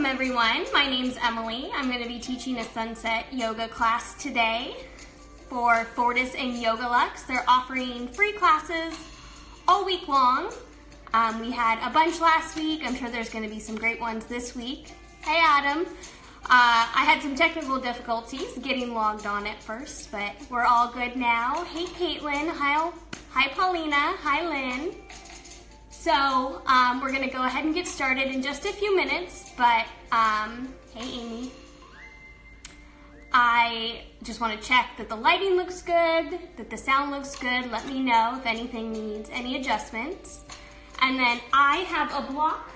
Welcome everyone, my name's Emily. I'm going to be teaching a sunset yoga class today for Fortis and Yoga Lux. They're offering free classes all week long. We had a bunch last week. I'm sure there's going to be some great ones this week. Hey Adam. I had some technical difficulties getting logged on at first, but we're all good now. Hey Caitlin. Hi Paulina. Hi Lynn. So we're going to go ahead and get started in just a few minutes, but hey Amy. I just want to check that the lighting looks good, that the sound looks good. Let me know if anything needs any adjustments. And then I have a block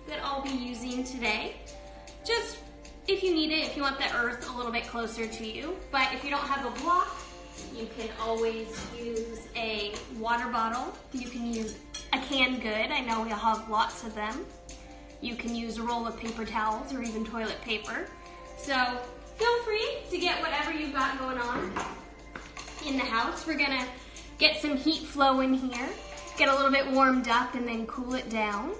that I'll be using today. Just if you need it, if you want the earth a little bit closer to you. But if you don't have a block, you can always use a water bottle. You can use a canned good. I know we all have lots of them. You can use a roll of paper towels or even toilet paper. So feel free to get whatever you've got going on in the house. We're gonna get some heat flow in here, get a little bit warmed up and then cool it down.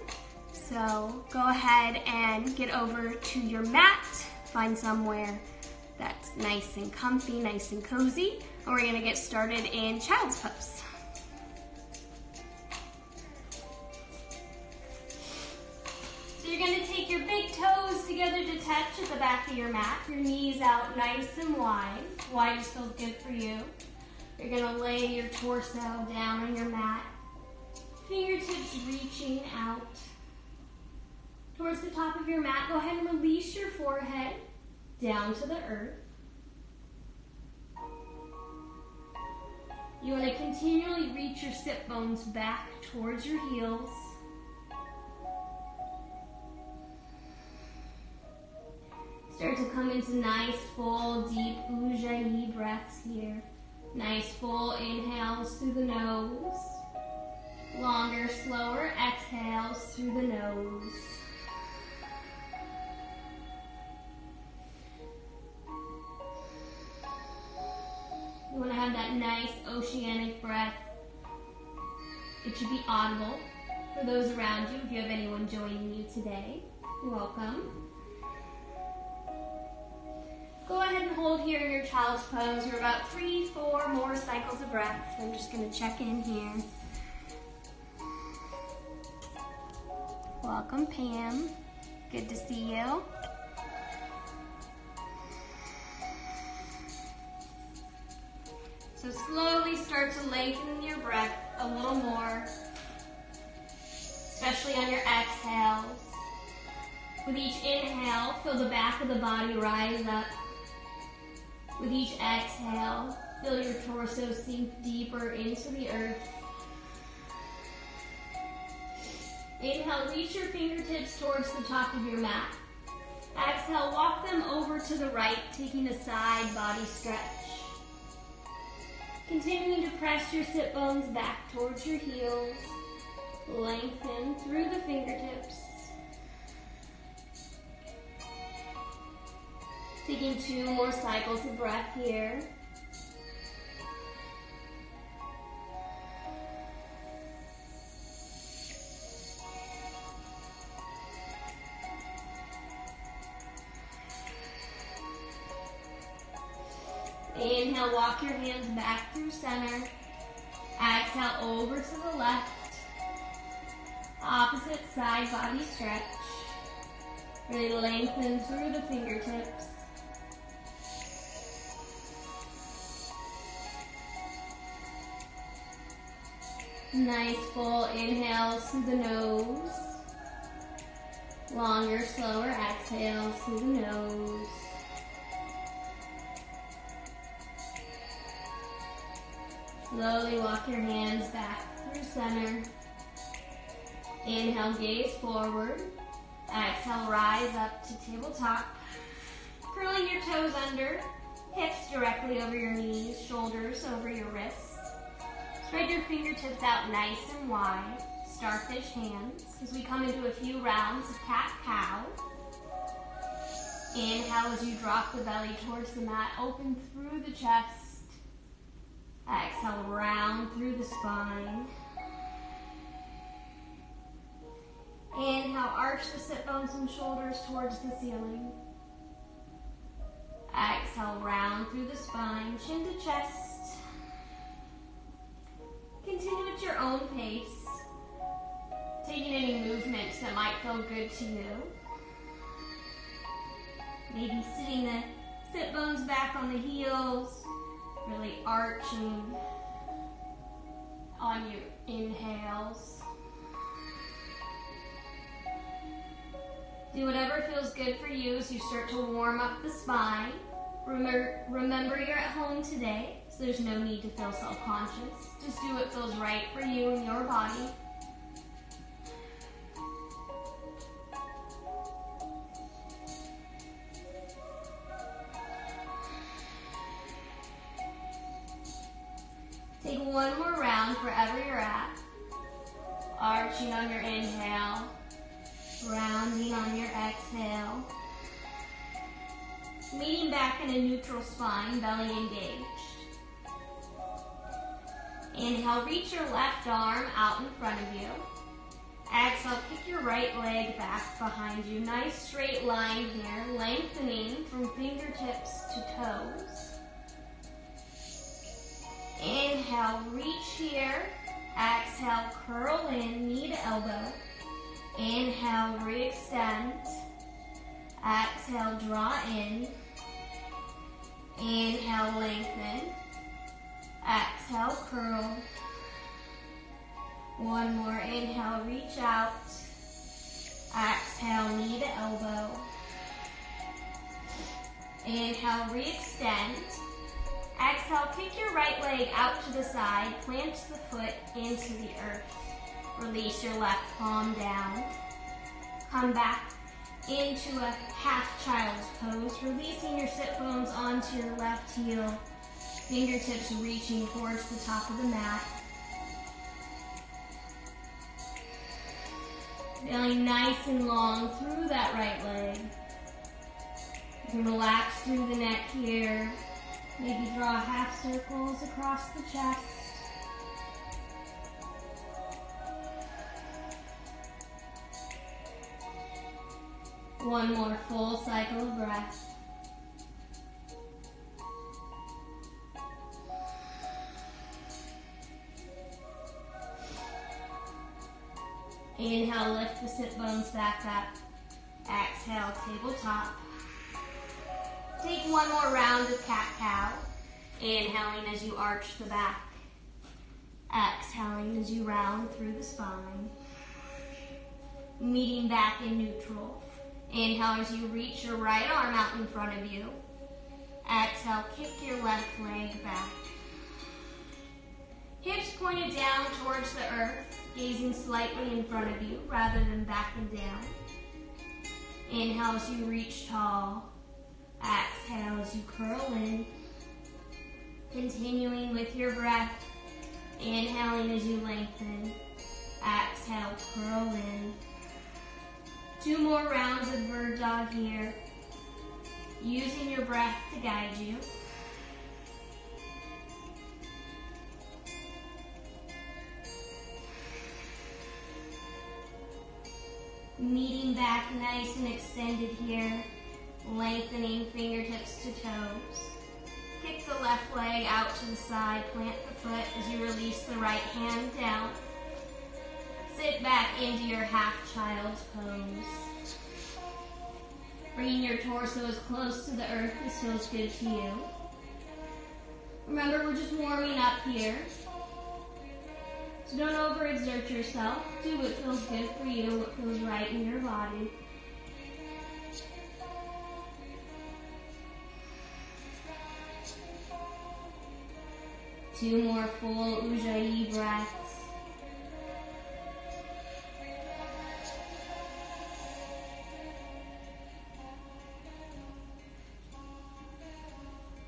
So go ahead and get over to your mat, find somewhere that's nice and comfy, nice and cozy, and we're gonna get started in child's pose. So you're gonna take your big toes together to touch at the back of your mat, your knees out nice and wide. Wide just feels good for you. You're gonna lay your torso down on your mat, fingertips reaching out towards the top of your mat. Go ahead and release your forehead down to the earth. You want to continually reach your sit bones back towards your heels. Start to come into nice, full, deep Ujjayi breaths here. Nice, full inhales through the nose. Longer, slower exhales through the nose. You want to have that nice oceanic breath. It should be audible for those around you. If you have anyone joining you today, welcome. Go ahead and hold here in your child's pose. You're about 3-4 more cycles of breath. I'm just going to check in here. Welcome, Pam. Good to see you. So slowly start to lengthen your breath a little more, especially on your exhales. With each inhale, feel the back of the body rise up. With each exhale, feel your torso sink deeper into the earth. Inhale, reach your fingertips towards the top of your mat. Exhale, walk them over to the right, taking a side body stretch. Continuing to press your sit bones back towards your heels. Lengthen through the fingertips. Taking 2 more cycles of breath here. Inhale, walk your hands back through center. Exhale, over to the left. Opposite side body stretch. Really lengthen through the fingertips. Nice full inhales through the nose. Longer, slower exhales through the nose. Slowly walk your hands back through center. Inhale, gaze forward. Exhale, rise up to tabletop. Curling your toes under, hips directly over your knees, shoulders over your wrists. Spread your fingertips out nice and wide. Starfish hands as we come into a few rounds of cat-cow. Inhale as you drop the belly towards the mat, open through the chest. Exhale, round through the spine. Inhale, Inhale, arch the sit bones and shoulders towards the ceiling. Exhale, round through the spine, chin to chest. Continue at your own pace, taking any movements that might feel good to you. Maybe sitting the sit bones back on the heels, really arching on your inhales. Do whatever feels good for you as you start to warm up the spine. Remember you're at home today, so there's no need to feel self-conscious. Just do what feels right for you and your body. Take one more round wherever you're at. Arching on your inhale, rounding on your exhale. Leaning back in a neutral spine, belly engaged. Inhale, reach your left arm out in front of you. Exhale, kick your right leg back behind you. Nice straight line here, lengthening from fingertips to toes. Inhale, reach here. Exhale, curl in, knee to elbow. Inhale, re-extend. Exhale, draw in. Inhale, lengthen. Exhale, curl. One more. Inhale, reach out. Exhale, knee to elbow. Inhale, re-extend. Exhale, kick your right leg out to the side. Plant the foot into the earth. Release your left palm down. Come back into a half child's pose, releasing your sit bones onto your left heel, fingertips reaching towards the top of the mat. Feeling nice and long through that right leg. You can relax through the neck here. Maybe draw half circles across the chest. One more full cycle of breath. Inhale, lift the sit bones back up. Exhale, tabletop. Take one more round of cat-cow. Inhaling as you arch the back. Exhaling as you round through the spine. Meeting back in neutral. Inhale as you reach your right arm out in front of you. Exhale, kick your left leg back. Hips pointed down towards the earth, gazing slightly in front of you rather than back and down. Inhale as you reach tall. Exhale as you curl in. Continuing with your breath. Inhaling as you lengthen. Exhale, curl in. 2 more rounds of bird dog here. Using your breath to guide you. Meeting back nice and extended here. Lengthening fingertips to toes. Kick the left leg out to the side. Plant the foot as you release the right hand down. Sit back into your half child's pose. Bringing your torso as close to the earth as feels good to you. Remember, we're just warming up here. So don't overexert yourself. Do what feels good for you, what feels right in your body. Two more full Ujjayi breaths.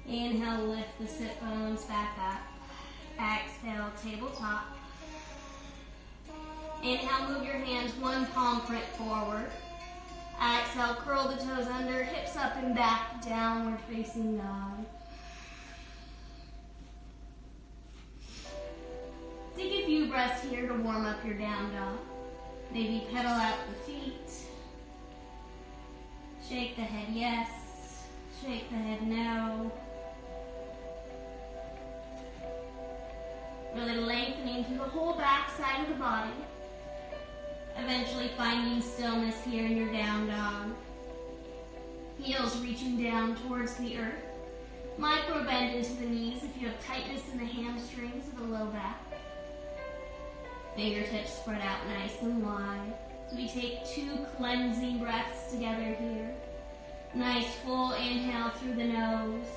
Inhale, lift the sit bones back up. Exhale, tabletop. Inhale, move your hands one palm print forward. Exhale, curl the toes under, hips up and back, downward facing dog. Take a few breaths here to warm up your down dog. Maybe pedal out the feet. Shake the head yes. Shake the head no. Really lengthening through the whole back side of the body. Eventually finding stillness here in your down dog. Heels reaching down towards the earth. Micro bend into the knees if you have tightness in the hamstrings or the low back. Fingertips spread out nice and wide. So we take 2 cleansing breaths together here. Nice full inhale through the nose.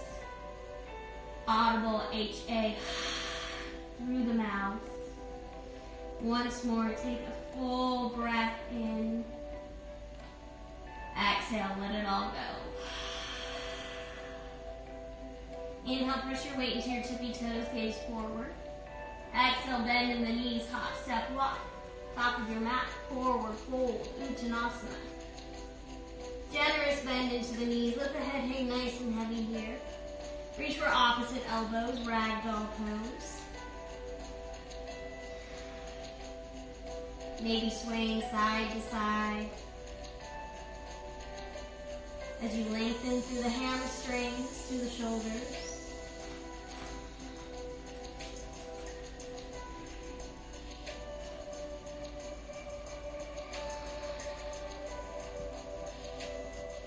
Audible HA through the mouth. Once more, take a full breath in. Exhale, let it all go. Inhale, press your weight into your tippy toes, gaze forward. Exhale, bend in the knees, hop, step, walk. Top of your mat, forward fold, Uttanasana. Generous bend into the knees, let the head hang nice and heavy here. Reach for opposite elbows, ragdoll pose. Maybe swaying side to side. As you lengthen through the hamstrings, through the shoulders.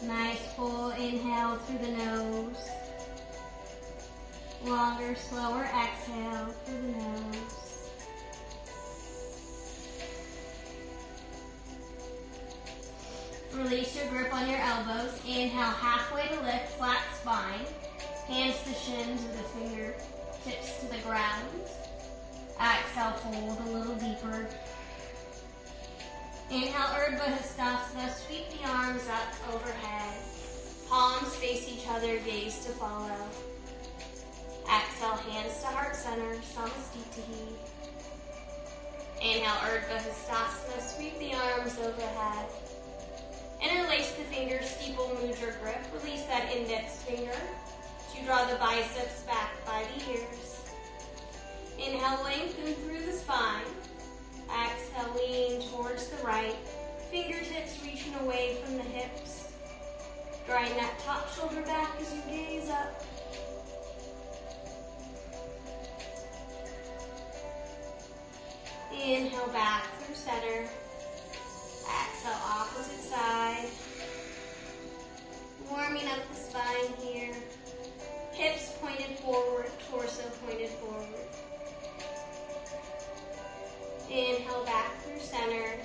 Nice full inhale through the nose. Longer, slower exhale through the nose. Release your grip on your elbows. Inhale, halfway to lift, flat spine. Hands to shins with the fingertips to the ground. Exhale, fold a little deeper. Inhale, Urdhva Hastasana. Sweep the arms up overhead. Palms face each other, gaze to follow. Exhale, hands to heart center, Samastitihi. Inhale, Urdhva Hastasana. Sweep the arms overhead. Interlace the fingers, steeple mudra grip. Release that index finger to draw the biceps back by the ears. Inhale, lengthen through the spine. Exhale, lean towards the right. Fingertips reaching away from the hips. Drawing that top shoulder back as you gaze up. Inhale, back through center. Exhale, opposite side. Warming up the spine here. Hips pointed forward, torso pointed forward. Inhale, back through center.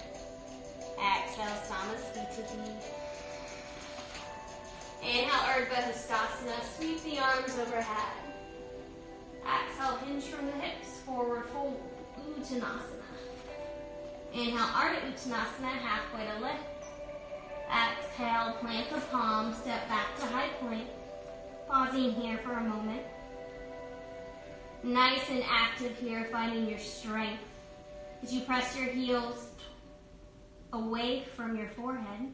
Exhale, Samastitihi. Inhale, Urdhva Hastasana. Sweep the arms overhead. Exhale, hinge from the hips, forward fold, Uttanasana. Inhale, Ardha Uttanasana, halfway to lift. Exhale, plant the palm, step back to high plank. Pausing here for a moment. Nice and active here, finding your strength. As you press your heels away from your forehead.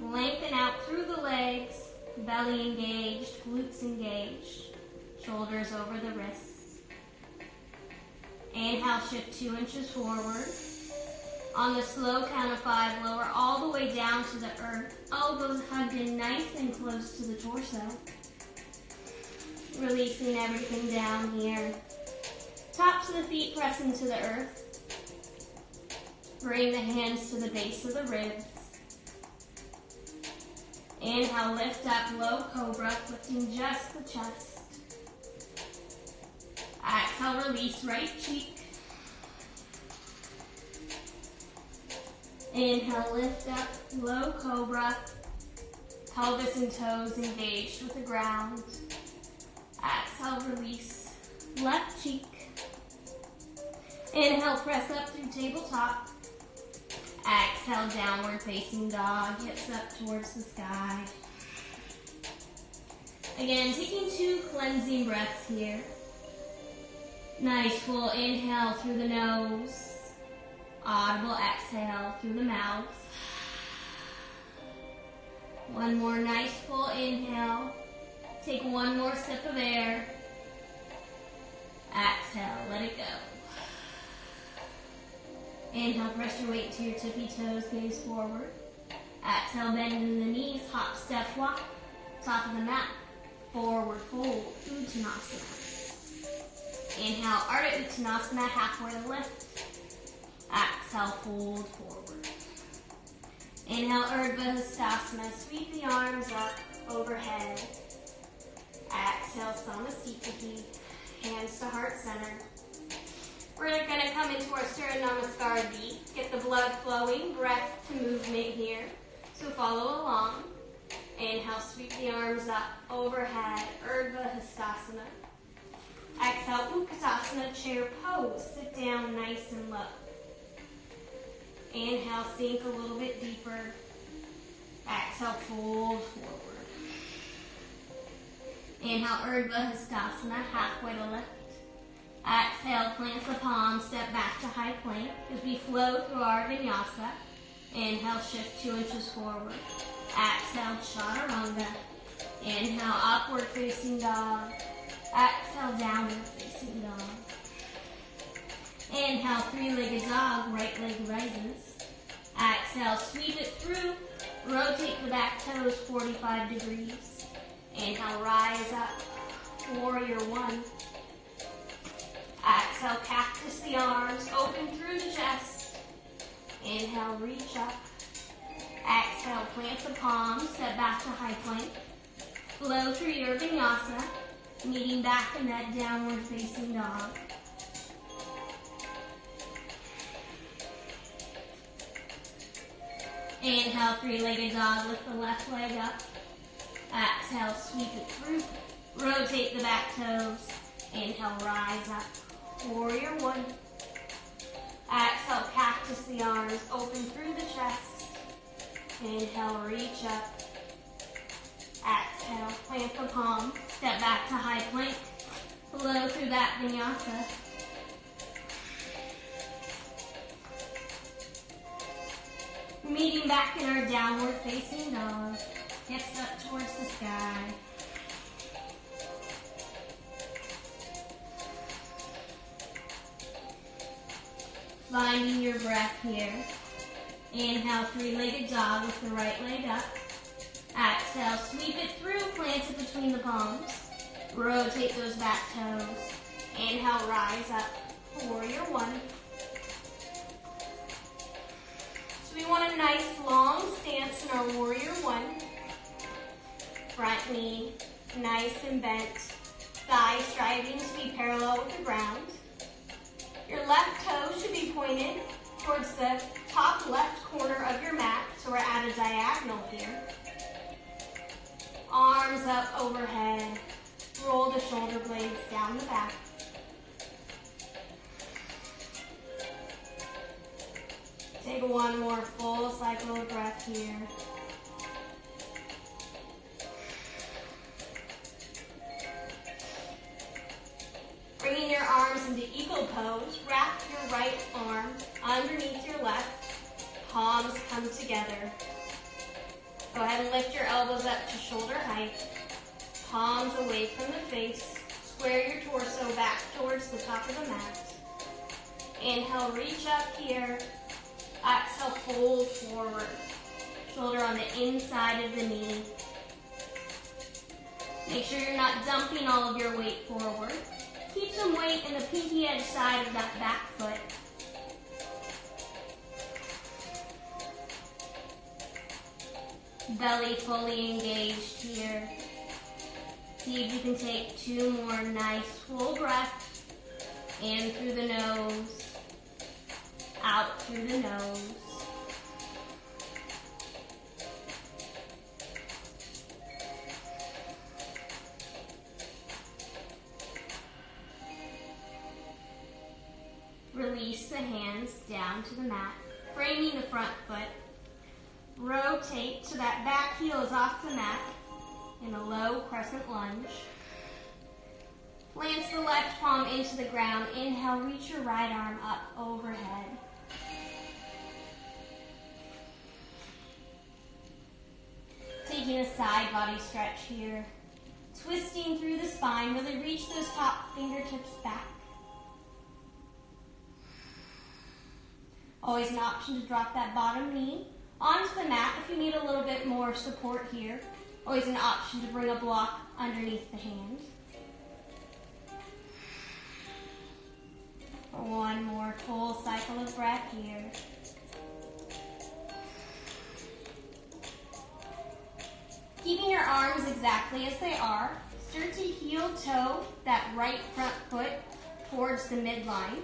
Lengthen out through the legs, belly engaged, glutes engaged. Shoulders over the wrists. Inhale, shift 2 inches forward. On the slow count of 5, lower all the way down to the earth. Elbows hugged in nice and close to the torso. Releasing everything down here. Tops of the feet press into the earth. Bring the hands to the base of the ribs. Inhale, lift up, low cobra, lifting just the chest. Exhale, release right cheek. Inhale, lift up, low cobra. Pelvis and toes engaged with the ground. Exhale, release left cheek. Inhale, press up through tabletop. Exhale, downward facing dog, hips up towards the sky. Again, taking 2 cleansing breaths here. Nice full inhale through the nose. Audible exhale through the mouth. One more nice full inhale. Take 1 more sip of air. Exhale, let it go. Inhale, press your weight to your tippy toes, gaze forward. Exhale, bend in the knees, hop, step, walk. Top of the mat, forward fold, Uttanasana. Inhale, Ardha Uttanasana, halfway lift. Exhale, fold forward. Inhale, Urdhva Hastasana, sweep the arms up overhead. Exhale, Samasthiti, hands to heart center. We're going to come into our Surya Namaskar beat. Get the blood flowing, breath to movement here. So follow along. Inhale, sweep the arms up overhead, Urdhva Hastasana. Exhale, Utkatasana, chair pose. Sit down nice and low. Inhale, sink a little bit deeper. Exhale, fold forward. Inhale, Urdhva Hastasana, halfway to lift. Exhale, plant the palms, step back to high plank as we flow through our Vinyasa. Inhale, shift 2 inches forward. Exhale, Chaturanga. Inhale, upward facing dog. Exhale, downward facing dog. Inhale, three-legged dog, right leg rises. Exhale, sweep it through. Rotate the back toes 45 degrees. Inhale, rise up. Warrior 1. Exhale, cactus the arms, open through the chest. Inhale, reach up. Exhale, plant the palms, step back to high plank. Flow through your Vinyasa, meeting back in that downward facing dog. Inhale, three-legged dog, lift the left leg up. Exhale, sweep it through. Rotate the back toes. Inhale, rise up. Warrior 1. Exhale, cactus the arms, open through the chest. Inhale, reach up. Exhale, plant the palm, step back to high plank. Flow through that Vinyasa. Meeting back in our downward facing dog. Hips up towards the sky. Finding your breath here. Inhale, three-legged dog with the right leg up. Exhale, sweep it through, plant it between the palms. Rotate those back toes. Inhale, rise up. Warrior 1. So we want a nice long stance in our Warrior 1. Front knee, nice and bent. Thighs striving to be parallel with the ground. Your left toe should be pointed towards the top left corner of your mat, so we're at a diagonal here. Arms up overhead. Roll the shoulder blades down the back. Take one more full cycle of breath here. Bringing your arms into eagle pose, wrap your right arm underneath your left. Palms come together. Go ahead and lift your elbows up to shoulder height. Palms away from the face. Square your torso back towards the top of the mat. Inhale, reach up here. Exhale, fold forward. Shoulder on the inside of the knee. Make sure you're not dumping all of your weight forward. Keep some weight in the pinky edge side of that back foot. Belly fully engaged here. See if you can take 2 more nice full breaths. In through the nose, out through the nose. Release the hands down to the mat, framing the front foot. Rotate so that back heel is off the mat in a low crescent lunge. Plant the left palm into the ground. Inhale, reach your right arm up overhead. Taking a side body stretch here. Twisting through the spine, really reach those top fingertips back. Always an option to drop that bottom knee onto the mat if you need a little bit more support here. Always an option to bring a block underneath the hand. One more full cycle of breath here. Keeping your arms exactly as they are, start to heel toe that right front foot towards the midline.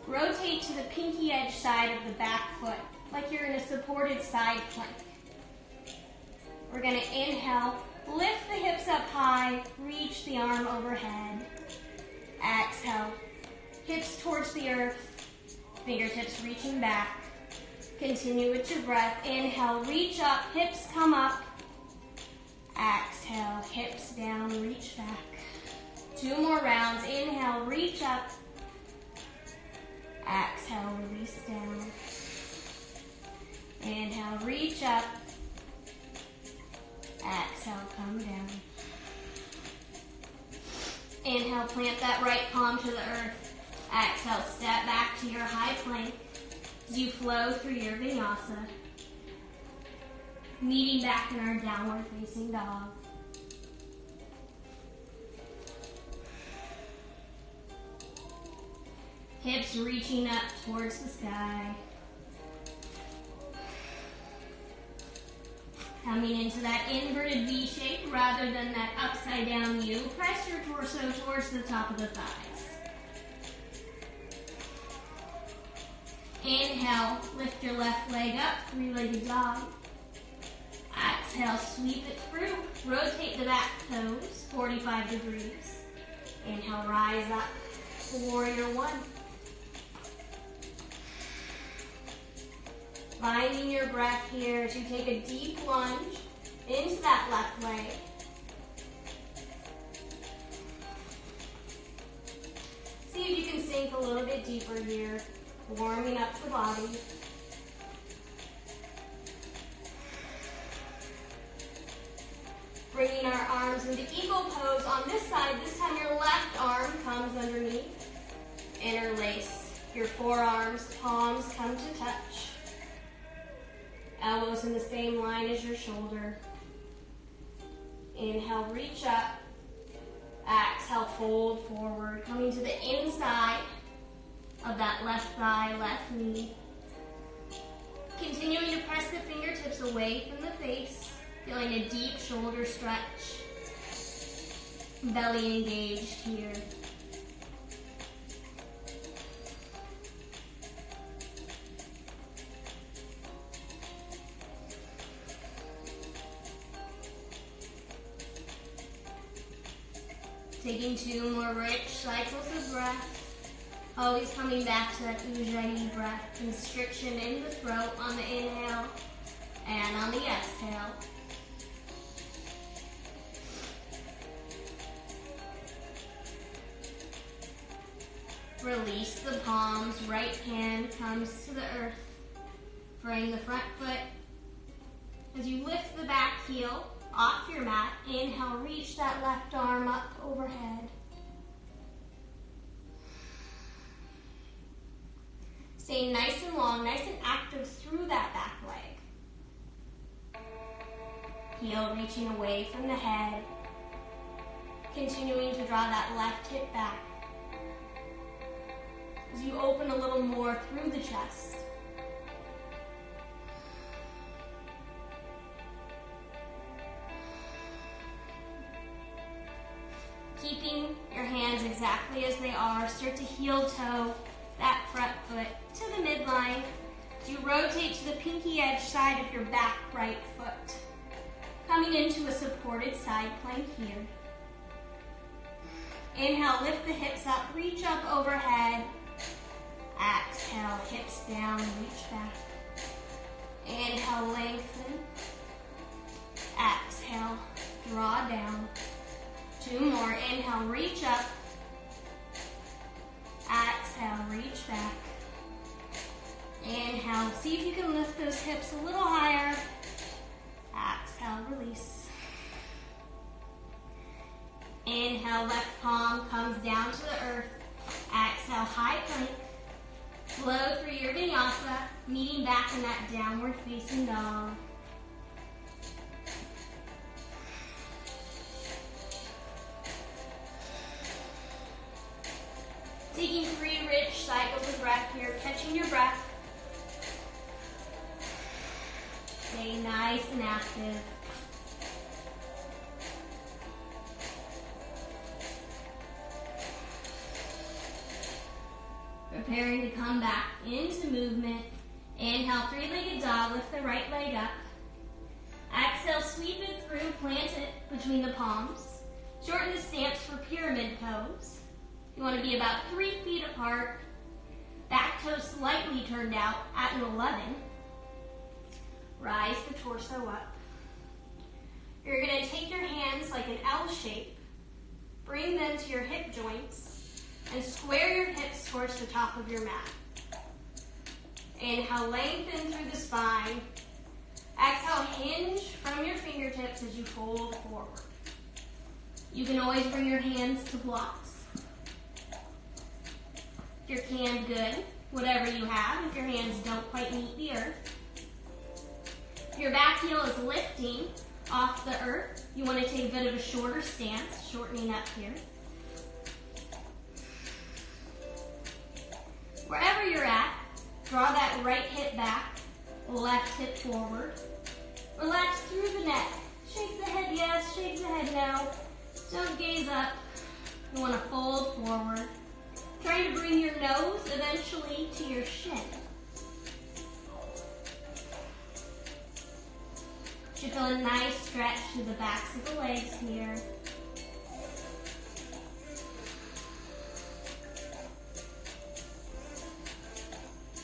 Rotate to the pinky edge side of the back foot, like you're in a supported side plank. We're going to inhale, lift the hips up high, reach the arm overhead. Exhale, hips towards the earth, fingertips reaching back. Continue with your breath. Inhale, reach up, hips come up. Exhale, hips down, reach back. 2 more rounds. Inhale, reach up. Exhale, release down. Inhale, reach up. Exhale, come down. Inhale, plant that right palm to the earth. Exhale, step back to your high plank as you flow through your Vinyasa. Meeting back in our downward facing dog. Hips reaching up towards the sky. Coming into that inverted V shape rather than that upside down U. Press your torso towards the top of the thighs. Inhale, lift your left leg up, 3-legged dog. Exhale, sweep it through. Rotate the back toes, 45 degrees. Inhale, rise up, warrior 1. Finding your breath here as you take a deep lunge into that left leg. See if you can sink a little bit deeper here, warming up the body. Bringing our arms into eagle pose on this side. This time your left arm comes underneath. Interlace your forearms, palms come to touch. Elbows in the same line as your shoulder. Inhale, reach up. Exhale, fold forward. Coming to the inside of that left thigh, left knee. Continuing to press the fingertips away from the face. Feeling a deep shoulder stretch. Belly engaged here. Taking 2 more rich cycles of breath. Always coming back to that Ujjayi breath. Constriction in the throat on the inhale and on the exhale. Release the palms. Right hand comes to the earth. Frame the front foot. As you lift the back heel off your mat, inhale, reach that left arm up overhead. Stay nice and long, nice and active through that back leg. Heel reaching away from the head. Continuing to draw that left hip back. As you open a little more through the chest. Keeping your hands exactly as they are, start to heel toe that front foot to the midline. As you rotate to the pinky edge side of your back right foot. Coming into a supported side plank here. Inhale, lift the hips up, reach up overhead. Exhale, hips down, reach back. Inhale, lengthen. Exhale, draw down. 2 more. Inhale, reach up. Exhale, reach back. Inhale, see if you can lift those hips a little higher. Exhale, release. Inhale, left palm comes down to the earth. Exhale, high plank. Flow through your Vinyasa, meeting back in that downward facing dog. Taking 3 rich cycles of breath here, catching your breath. Stay nice and active. Preparing to come back into movement. Inhale, 3-legged dog, lift the right leg up. Exhale, sweep it through, plant it between the palms. Shorten the stance for pyramid pose. You want to be about 3 feet apart. Back toe slightly turned out at an 11. Rise the torso up. You're going to take your hands like an L shape. Bring them to your hip joints. And square your hips towards the top of your mat. Inhale, lengthen through the spine. Exhale, hinge from your fingertips as you fold forward. You can always bring your hands to blocks. If you're canned good, whatever you have, if your hands don't quite meet the earth. If your back heel is lifting off the earth, you want to take a bit of a shorter stance, shortening up here. Wherever you're at, draw that right hip back, left hip forward. Relax through the neck. Shake the head yes, shake the head no. Don't gaze up. You want to fold forward. Try to bring your nose eventually to your shin. Should feel a nice stretch through the backs of the legs here.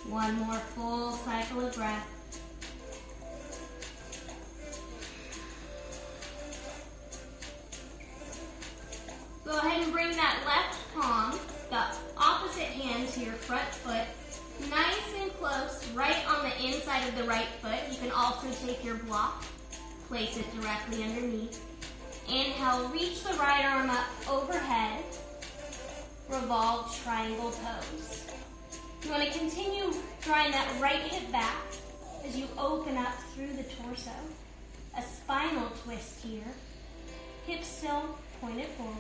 One more full cycle of breath. Go ahead and bring that left palm, the opposite hand to your front foot, nice and close, right on the inside of the right foot. You can also take your block, place it directly underneath. Inhale, reach the right arm up overhead, revolve triangle pose. You want to continue drawing that right hip back as you open up through the torso. A spinal twist here. Hips still pointed forward.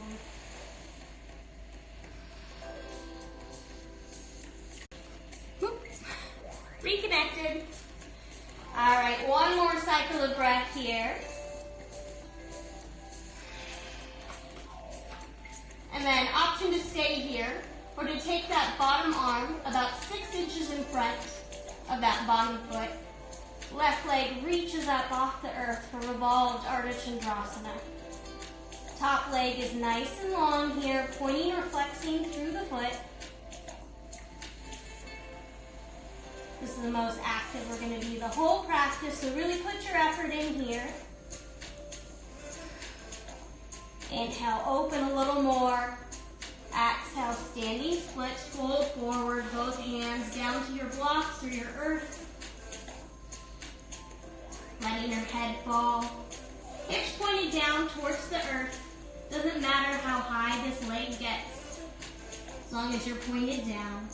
Whoop. Reconnected. All right, one more cycle of breath here. And then option to stay here, or to take that bottom arm about 6 inches in front of that bottom foot. Left leg reaches up off the earth for revolved Ardha Chandrasana. Top leg is nice and long here, pointing or flexing through the foot. This is the most active we're going to be the whole practice, so really put your effort in here. Inhale, open a little more. Exhale, standing splits, fold forward, both hands down to your blocks or your earth. Letting your head fall. Hips pointed down towards the earth. Doesn't matter how high this leg gets, as long as you're pointed down.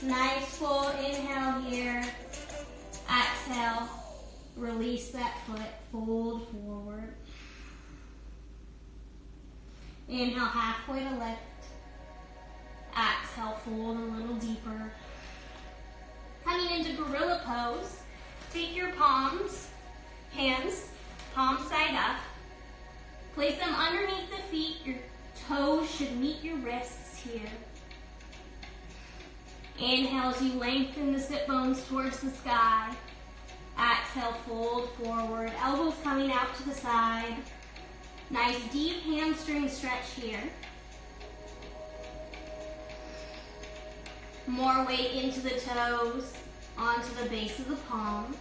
Nice full inhale here. Exhale. Release that foot, fold forward. Inhale, halfway to lift. Exhale, fold a little deeper. Coming into gorilla pose, take your palms, hands, palm side up. Place them underneath the feet. Your toes should meet your wrists here. Inhale as you lengthen the sit bones towards the sky. Exhale, fold forward, elbows coming out to the side. Nice deep hamstring stretch here. More weight into the toes, onto the base of the palms.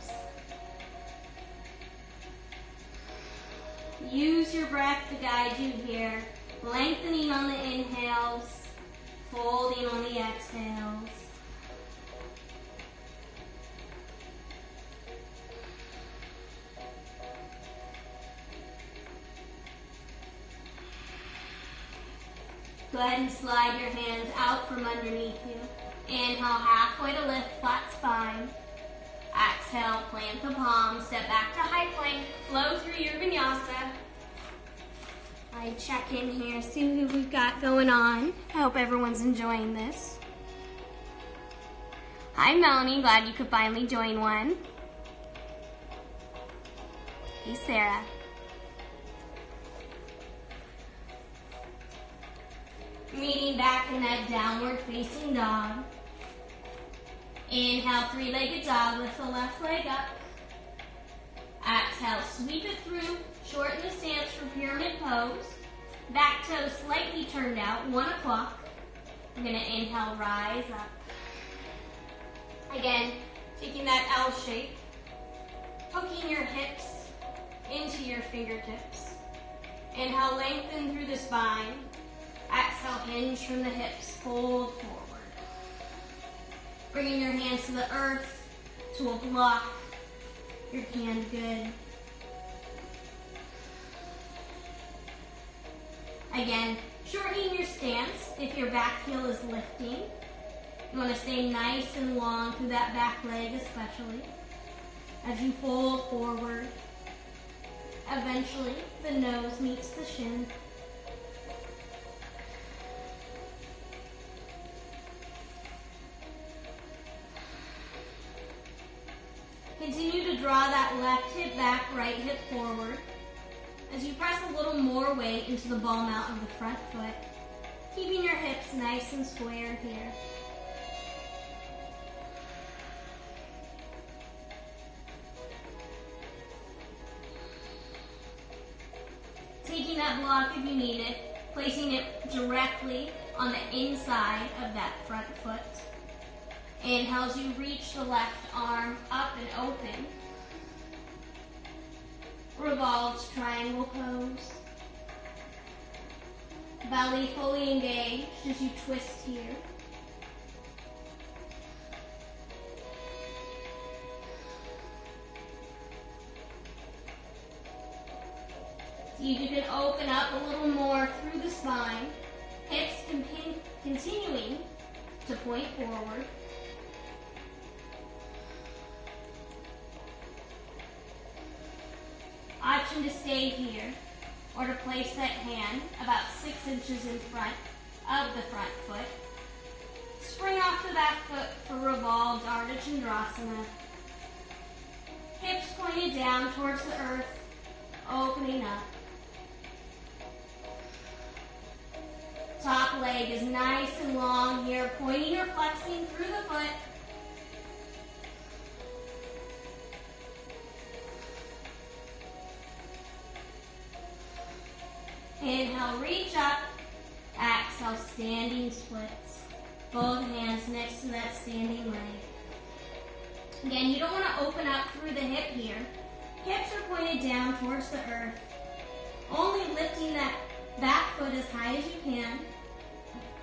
Use your breath to guide you here. Lengthening on the inhales, folding on the exhales. Go ahead and slide your hands out from underneath you. Inhale, halfway to lift, flat spine. Exhale, plant the palms, step back to high plank, flow through your vinyasa. I check in here, see who we've got going on. I hope everyone's enjoying this. Hi Melanie, glad you could finally join one. Hey Sarah. Meeting back in that downward facing dog. Inhale, three-legged dog, lift the left leg up. Exhale, sweep it through, shorten the stance for pyramid pose. Back toes slightly turned out, 1 o'clock. We're gonna inhale, rise up. Again, taking that L shape, hooking your hips into your fingertips. Inhale, lengthen through the spine. Exhale, hinge from the hips, fold forward. Bringing your hands to the earth, to a block, your hand good. Again, shortening your stance if your back heel is lifting. You want to stay nice and long through that back leg especially. As you fold forward, eventually the nose meets the shin. Continue to draw that left hip back, right hip forward. As you press a little more weight into the ball mount of the front foot, keeping your hips nice and square here. Taking that block if you need it, placing it directly on the inside of that front foot. Inhale as you reach the left arm up and open. Revolved triangle pose. Belly fully engaged as you twist here. See if you can open up a little more through the spine. Hips continuing to point forward. Option to stay here or to place that hand about 6 inches in front of the front foot. Spring off the back foot for revolved Ardha Chandrasana. Hips pointed down towards the earth, opening up. Top leg is nice and long here, pointing or flexing through the foot. Inhale, reach up. Exhale, standing splits. Both hands next to that standing leg. Again, you don't want to open up through the hip here. Hips are pointed down towards the earth. Only lifting that back foot as high as you can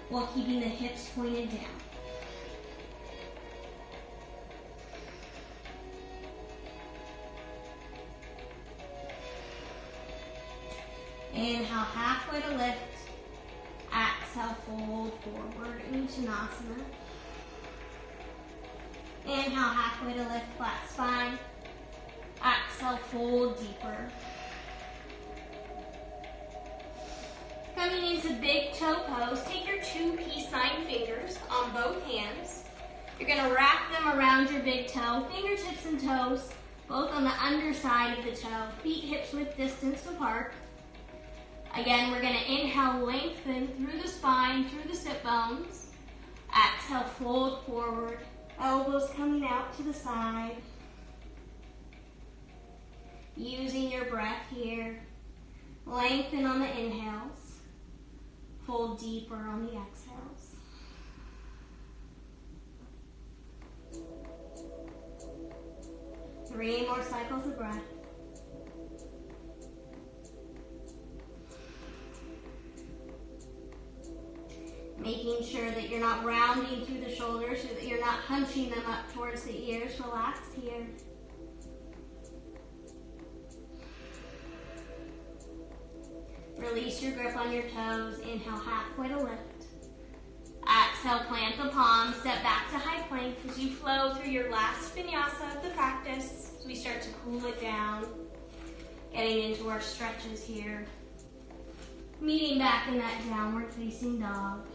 while keeping the hips pointed down. Inhale, halfway to lift. Exhale, fold forward, Uttanasana. Inhale, halfway to lift, flat spine. Exhale, fold deeper. Coming into big toe pose, take your 2 peace sign fingers on both hands. You're going to wrap them around your big toe, fingertips and toes, both on the underside of the toe, feet hips width distance apart. Again, we're going to inhale, lengthen through the spine, through the sit bones. Exhale, fold forward, elbows coming out to the side. Using your breath here. Lengthen on the inhales. Fold deeper on the exhales. Three more cycles of breath. Making sure that you're not rounding through the shoulders, so that you're not hunching them up towards the ears. Relax here. Release your grip on your toes. Inhale, halfway to lift. Exhale, plant the palms, step back to high plank as you flow through your last vinyasa of the practice. As we start to cool it down, getting into our stretches here. Meeting back in that downward facing dog.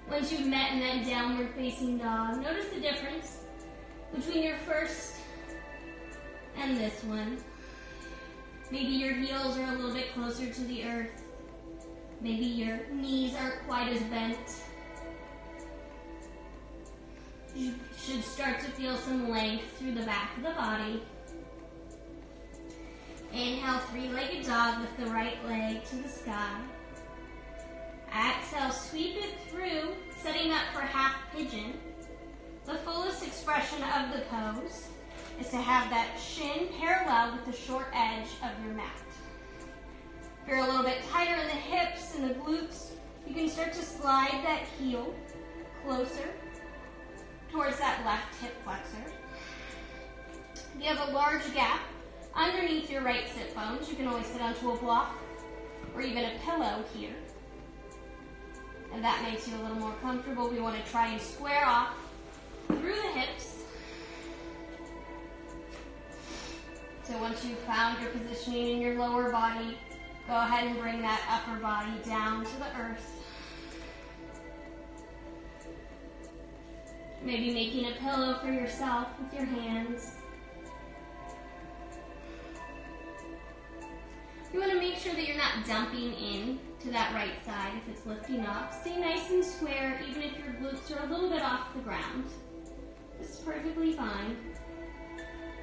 Once you've met in that downward facing dog, notice the difference between your first and this one. Maybe your heels are a little bit closer to the earth. Maybe your knees aren't quite as bent. You should start to feel some length through the back of the body. Inhale, three-legged dog, lift the right leg to the sky. Exhale, sweep it through, setting up for half pigeon. The fullest expression of the pose is to have that shin parallel with the short edge of your mat. If you're a little bit tighter in the hips and the glutes, you can start to slide that heel closer towards that left hip flexor. If you have a large gap underneath your right sit bones, you can always sit onto a block or even a pillow here. And that makes you a little more comfortable. We want to try and square off through the hips. So once you've found your positioning in your lower body, go ahead and bring that upper body down to the earth. Maybe making a pillow for yourself with your hands. You want to make sure that you're not dumping in to that right side if it's lifting up. Stay nice and square even if your glutes are a little bit off the ground. This is perfectly fine.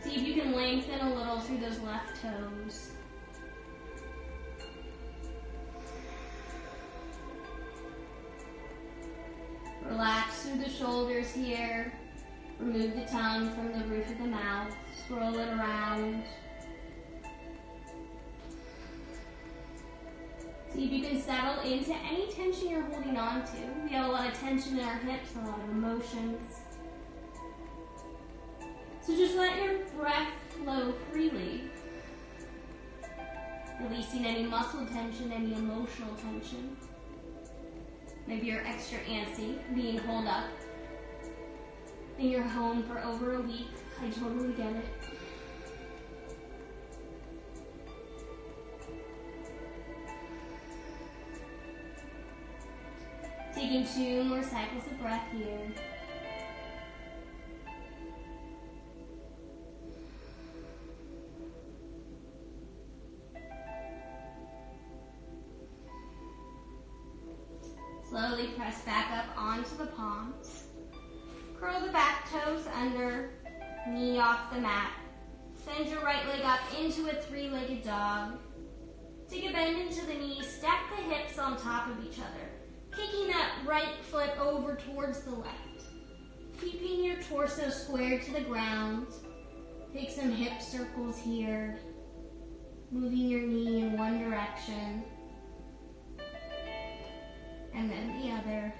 See if you can lengthen a little through those left toes. Relax through the shoulders here. Remove the tongue from the roof of the mouth. Swirl it around. See if you can settle into any tension you're holding on to. We have a lot of tension in our hips, a lot of emotions. So just let your breath flow freely. Releasing any muscle tension, any emotional tension. Maybe you're extra antsy, being holed up in your home for over a week. I totally get it. Taking 2 more cycles of breath here. Slowly press back up onto the palms. Curl the back toes under, knee off the mat. Send your right leg up into a 3-legged dog. Take a bend into the knees, stack the hips on top of each other, kicking that right foot over towards the left. Keeping your torso squared to the ground. Take some hip circles here, moving your knee in one direction. And then the other.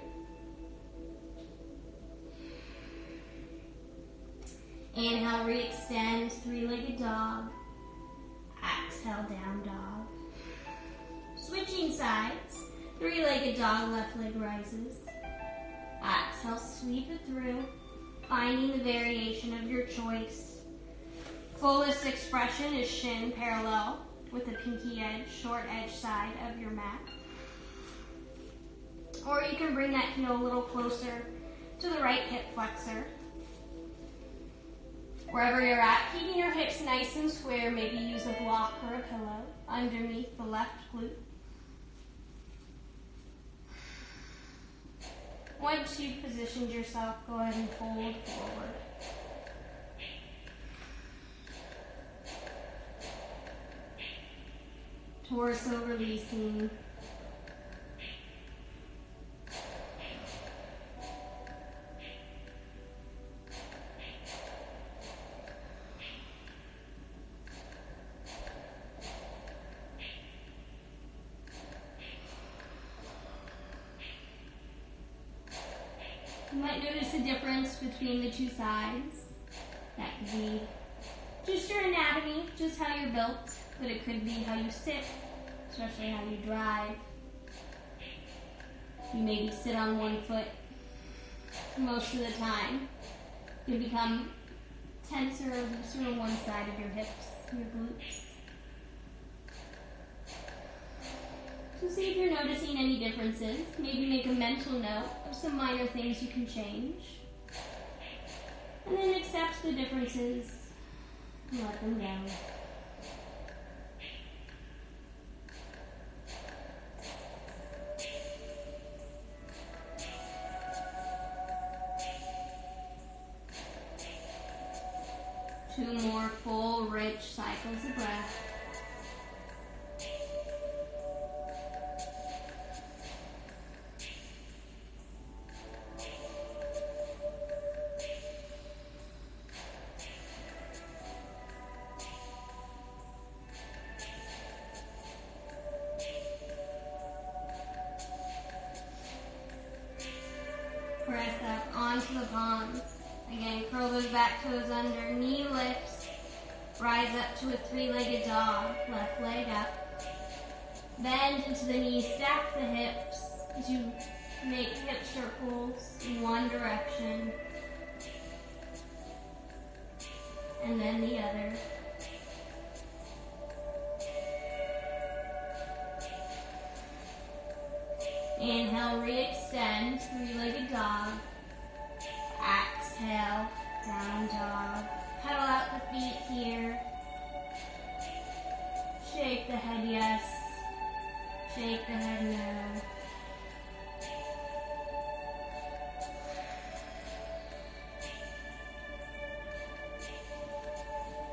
Inhale, re-extend, 3-legged dog. Exhale, down dog. Switching sides. 3-legged dog, left leg rises. Exhale, sweep it through, finding the variation of your choice. Fullest expression is shin parallel with the pinky edge, short edge side of your mat. Or you can bring that heel a little closer to the right hip flexor. Wherever you're at, keeping your hips nice and square, maybe use a block or a pillow underneath the left glute. Once you've positioned yourself, go ahead and fold forward. Torso releasing. might notice a difference between the two sides. That could be just your anatomy, just how you're built, but it could be how you sit, especially how you drive. You maybe sit on one foot most of the time. You become tenser or looser on one side of your hips, your glutes. So see if you're noticing any differences. Maybe make a mental note of some minor things you can change. And then accept the differences and let them go. Two more full, rich cycles of breath. Press up onto the palms. Again, curl those back toes under, knee lifts, rise up to a three-legged dog, left leg up. Bend into the knees, stack the hips as you make hip circles in one direction, and then the other. Inhale, re-extend, three-legged dog. Exhale, down dog. Pedal out the feet here. Shake the head yes. Shake the head no.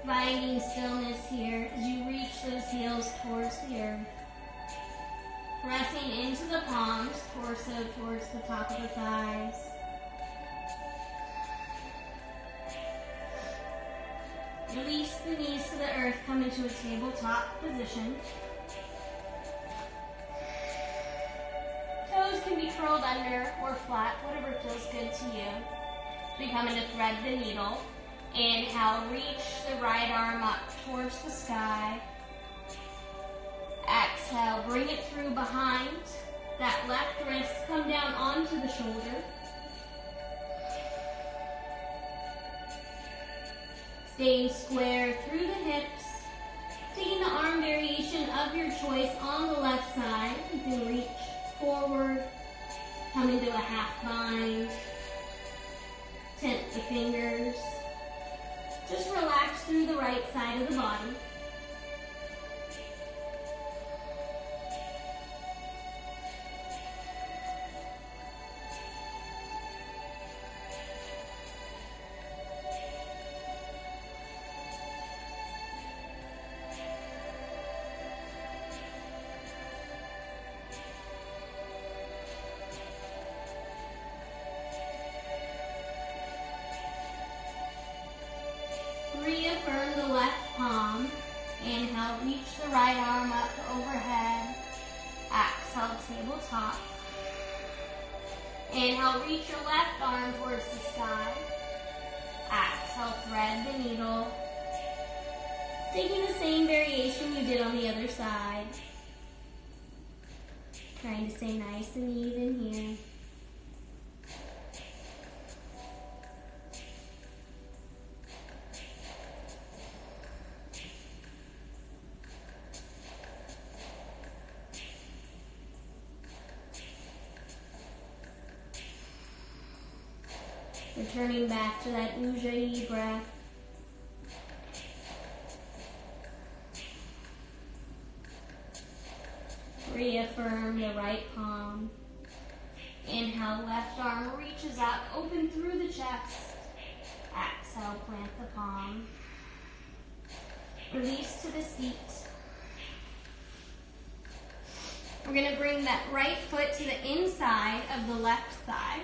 Finding stillness here as you reach those heels towards the earth. Pressing into the palms, torso towards the top of the thighs. Release the knees to the earth, come into a tabletop position. Toes can be curled under or flat, whatever feels good to you. Becoming to thread the needle. Inhale, reach the right arm up towards the sky. Exhale, bring it through behind that left wrist, come down onto the shoulder. Staying square through the hips, taking the arm variation of your choice on the left side. You can reach forward, come into a half bind, tent the fingers. Just relax through the right side of the body. Reaffirm the left palm. Inhale, reach the right arm up overhead. Exhale, tabletop. Inhale, reach your left arm towards the sky. Exhale, thread the needle. Taking the same variation you did on the other side. Trying to stay nice and even here. Returning back to that Ujjayi breath. Reaffirm the right palm. Inhale, left arm reaches up, open through the chest. Exhale, plant the palm. Release to the seat. We're going to bring that right foot to the inside of the left thigh.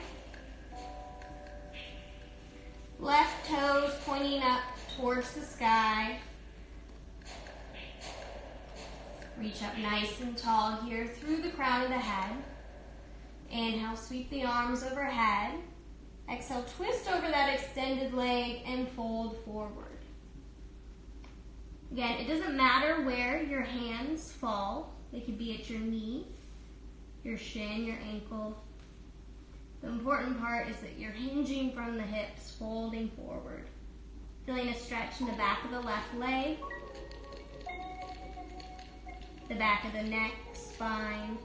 Left toes pointing up towards the sky. Reach up nice and tall here through the crown of the head. Inhale, sweep the arms overhead. Exhale, twist over that extended leg and fold forward. Again, it doesn't matter where your hands fall. They could be at your knee, your shin, your ankle. The important part is that you're hinging from the hips, folding forward. Feeling a stretch in the back of the left leg, the back of the neck, spine.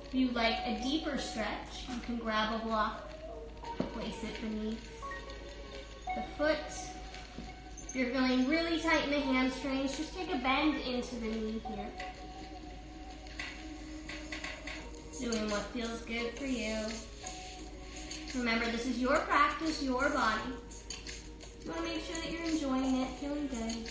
If you like a deeper stretch, you can grab a block, place it beneath the foot. If you're feeling really tight in the hamstrings, just take a bend into the knee here. Doing what feels good for you. Remember, this is your practice, your body. You want to make sure that you're enjoying it, feeling good.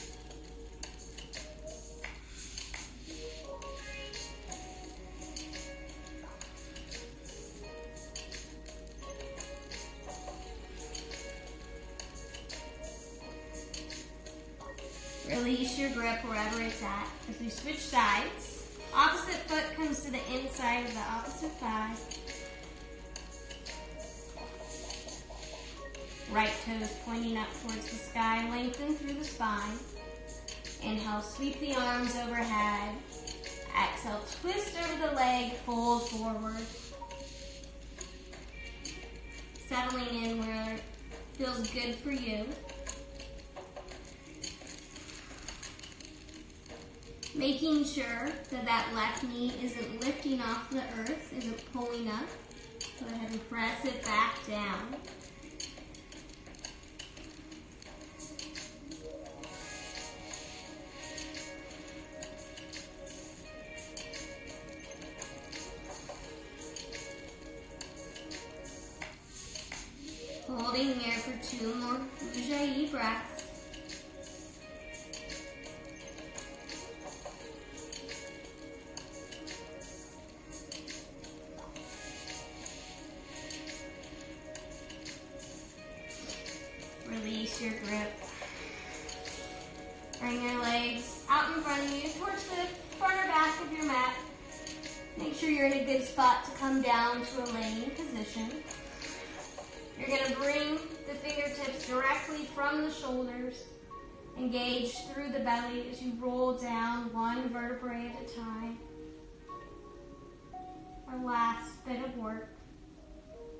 Release your grip wherever it's at. As we switch sides, opposite foot comes to the inside of the opposite thigh. Right toes pointing up towards the sky, lengthen through the spine. Inhale, sweep the arms overhead. Exhale, twist over the leg, fold forward. Settling in where it feels good for you. Making sure that that left knee isn't lifting off the earth, isn't pulling up. Go ahead and press it back down. Holding here for 2 more Ujjayi breaths. Release your grip. Bring your legs out in front of you towards the front or back of your mat. Make sure you're in a good spot to come down to a laying position. You're going to bring the fingertips directly from the shoulders. Engage through the belly as you roll down 1 vertebrae at a time. Our last bit of work.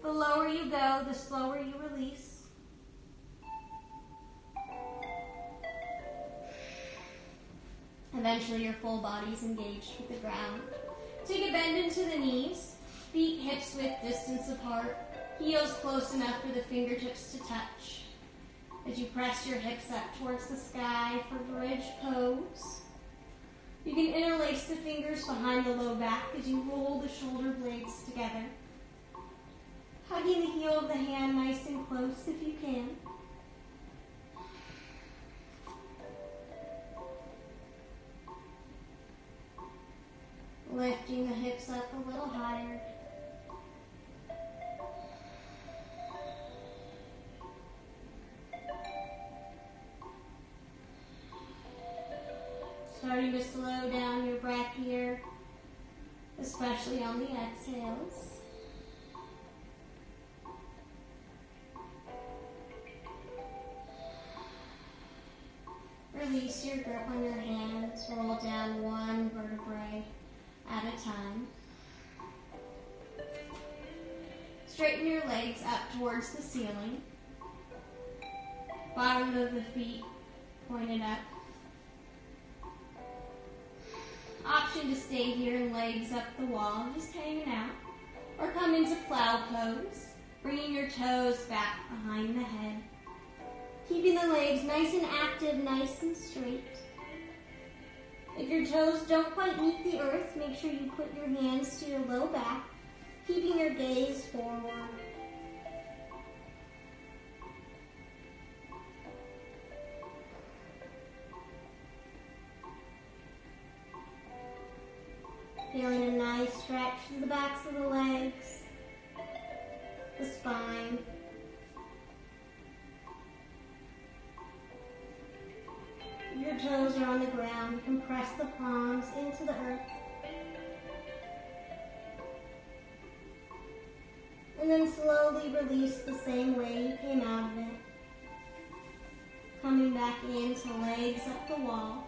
The lower you go, the slower you release. Eventually your full body's engaged with the ground. Take a bend into the knees, feet hips width distance apart, heels close enough for the fingertips to touch. As you press your hips up towards the sky for bridge pose. You can interlace the fingers behind the low back as you roll the shoulder blades together. Hugging the heel of the hand nice and close if you can. Lifting the hips up a little higher. Starting to slow down your breath here, especially on the exhales. Release your grip on your hands, roll down 1 vertebrae at a time. Straighten your legs up towards the ceiling. Bottom of the feet pointed up. Option to stay here and legs up the wall, just hanging out. Or come into plow pose, bringing your toes back behind the head. Keeping the legs nice and active, nice and straight. If your toes don't quite meet the earth, make sure you put your hands to your low back, keeping your gaze forward. Feeling a nice stretch through the backs of the legs, the spine. If your toes are on the ground, you can press the palms into the earth. And then slowly release the same way you came out of it. Coming back into legs up the wall.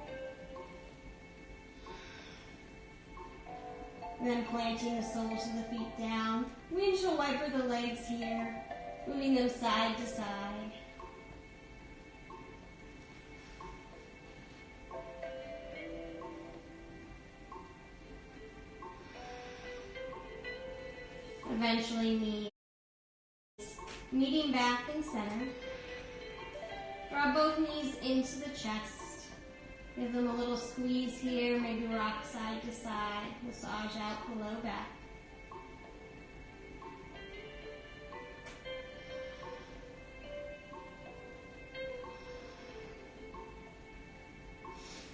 And then planting the soles of the feet down. Windshield wiper the legs here, moving them side to side. Eventually meeting back in center. Draw both knees into the chest. Give them a little squeeze here, maybe rock side to side. Massage out the low back.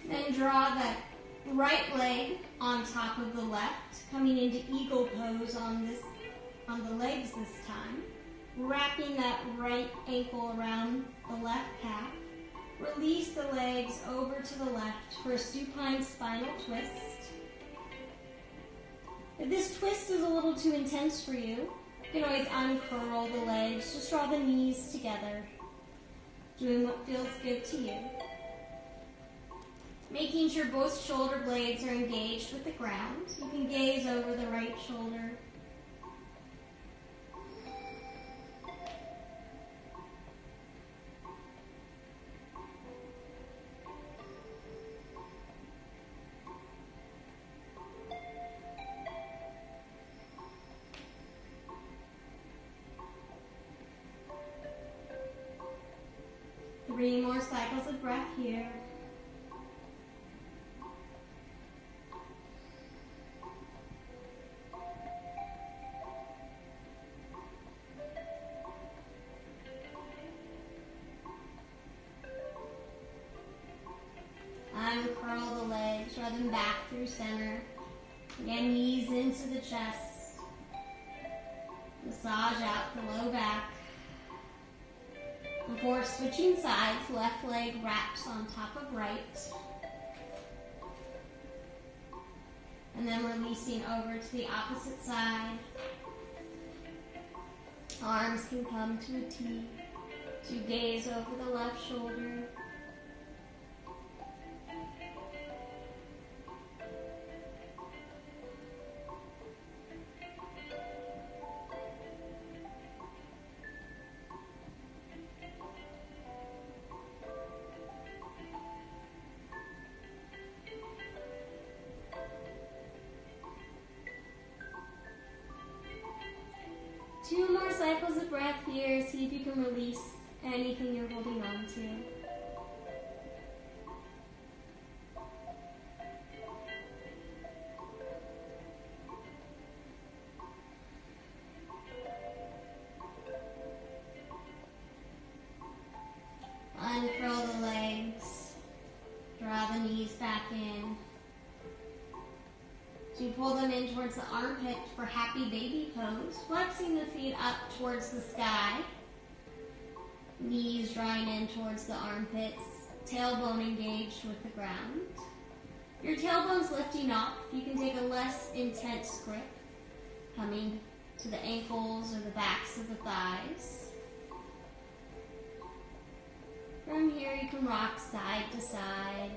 Then draw that right leg on top of the left, coming into eagle pose on the legs this time. Wrapping that right ankle around the left calf. Release the legs over to the left for a supine spinal twist. If this twist is a little too intense for you, you can always uncurl the legs. Just draw the knees together, doing what feels good to you. Making sure both shoulder blades are engaged with the ground. You can gaze over the right shoulder. Three more cycles of breath here. Uncurl the legs, draw them back through center. Again, knees into the chest. Massage out the low back. Before switching sides, left leg wraps on top of right. And then releasing over to the opposite side. Arms can come to a T. So you gaze over the left shoulder. Two more cycles of breath here. See if you can release anything you're holding on to. Uncurl the legs. Draw the knees back in. So you pull them in towards the armpit for happy baby pose, flexing the feet up towards the sky. Knees drawing in towards the armpits, tailbone engaged with the ground. Your tailbone's lifting off. You can take a less intense grip, coming to the ankles or the backs of the thighs. From here you can rock side to side.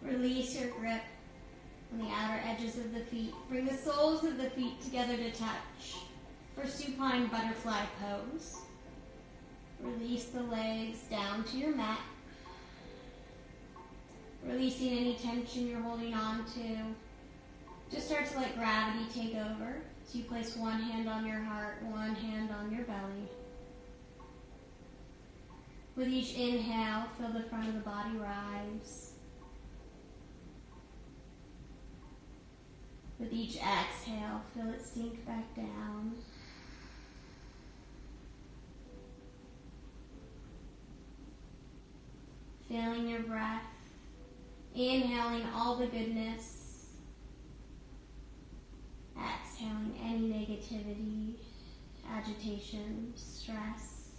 Release your grip on the outer edges of the feet. Bring the soles of the feet together to touch for supine butterfly pose. Release the legs down to your mat. Releasing any tension you're holding on to. Just start to let gravity take over. So you place one hand on your heart, one hand on your belly. With each inhale, feel the front of the body rise. With each exhale, feel it sink back down. Feeling your breath, inhaling all the goodness, exhaling any negativity, agitation, stress,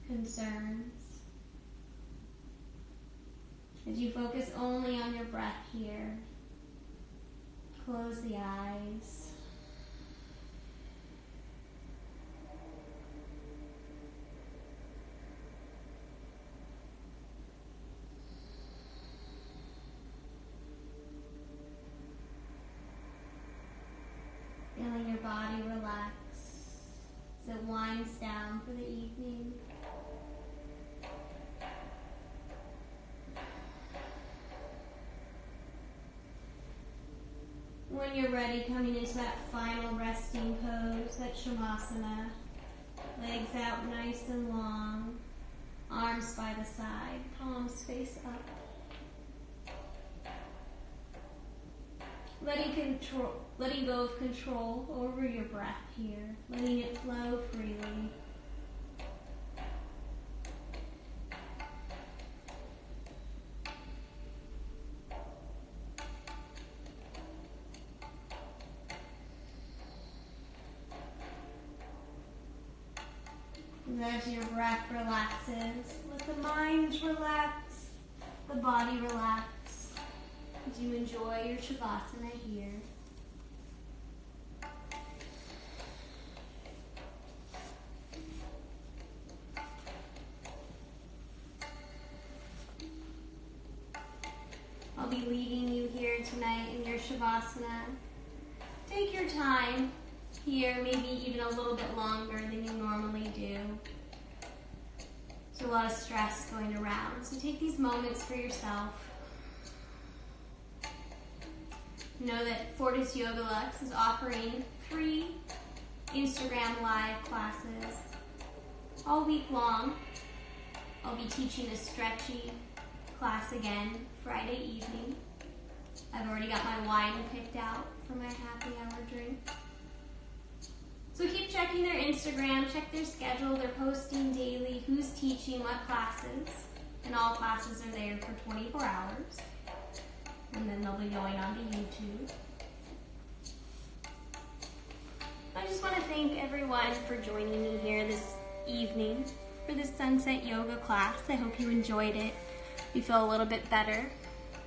concerns. As you focus only on your breath here, close the eyes. Feeling your body relax as it winds down for the evening. When you're ready, coming into that final resting pose, that Shavasana. Legs out nice and long, arms by the side, palms face up. Letting go of control over your breath here, letting it flow freely. As your breath relaxes, let the mind relax, the body relax, as you enjoy your Shavasana here. I'll be leaving you here tonight in your Shavasana. Take your time here, maybe even a little bit longer than you normally do. There's a lot of stress going around, so take these moments for yourself. Know that Fortis Yoga Lux is offering free Instagram live classes all week long. I'll be teaching a stretchy class again Friday evening. I've already got my wine picked out for my happy hour drink. So keep checking their Instagram, check their schedule. They're posting daily who's teaching what classes, and all classes are there for 24 hours. And then they'll be going on to YouTube. I just want to thank everyone for joining me here this evening for this sunset yoga class. I hope you enjoyed it. You feel a little bit better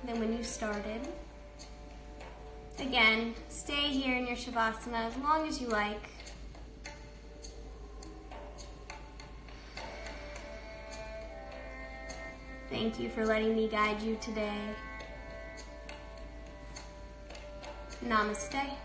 than when you started. Again, stay here in your Shavasana as long as you like. Thank you for letting me guide you today. Namaste.